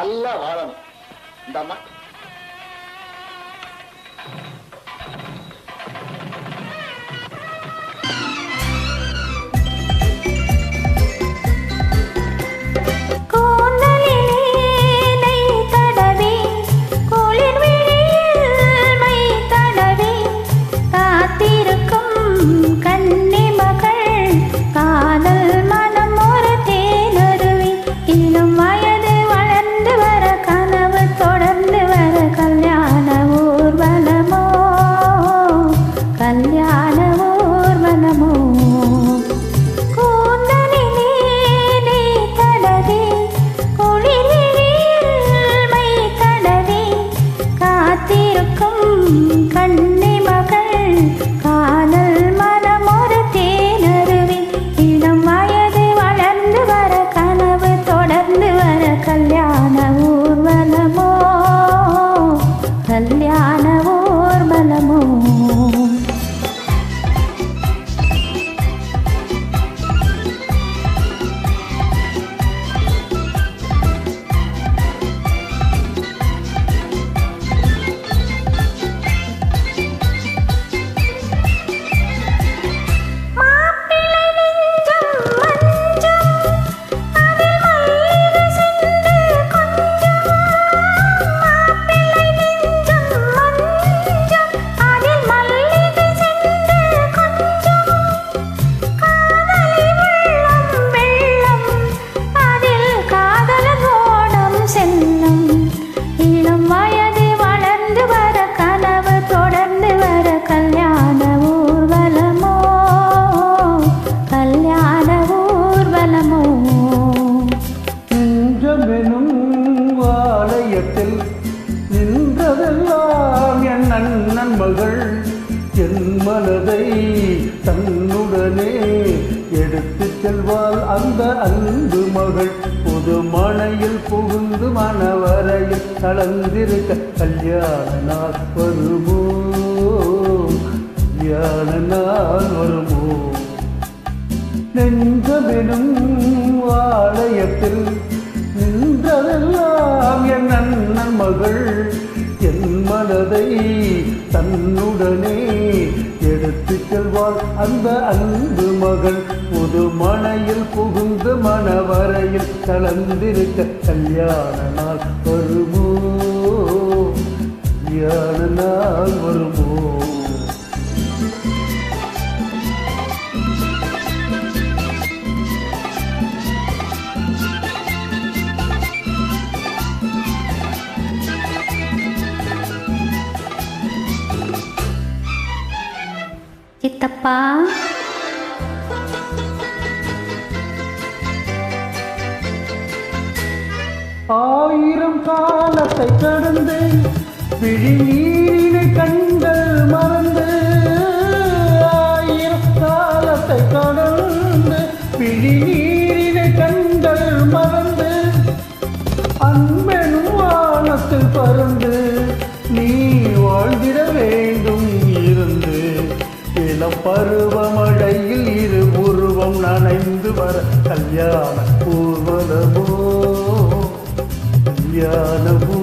நல்லா வாழணும். இந்த அம்மா நின்றதெல்லாம் என் அண்ணன் மகள் என் மனதை தன்னுடனே எடுத்து செல்வாள் அந்த அன்பு மகள். புது மனையில் புகுந்து மணவரையில் கலந்திருக்க கல்யாண நாள் வருமோ, கல்யாண நாள் வருமோ. நெஞ்சமெனும் ஆலயத்தில் நின்றதெல்லாம் என் அண்ணன் மகள் என் மனதை தன்னுடனே எடுத்து செல்வாள் அந்த அன்பு மகள். புது மனையில் புகுந்து மணவரையில் கலந்திருக்க கல்யாண நாள் வருமோ, கல்யாண நாள் வருமோ. சித்தப்பா, ஆயிரம் காலத்தை கடந்து விழிநீரினை கண்கள் மறந்து, ஆயிரம் காலத்தை கடந்து விழிநீரினை கண்கள் மறந்து, அன்பெனும் வானத்தில் பறந்து நீ வாழ்ந்திட வேண்டும் இருந்து. இளம் பருவமழையில் இரு உருவம் நனைந்து வர கல்யாண ஊர்வலமோ, கல்யாணமோ.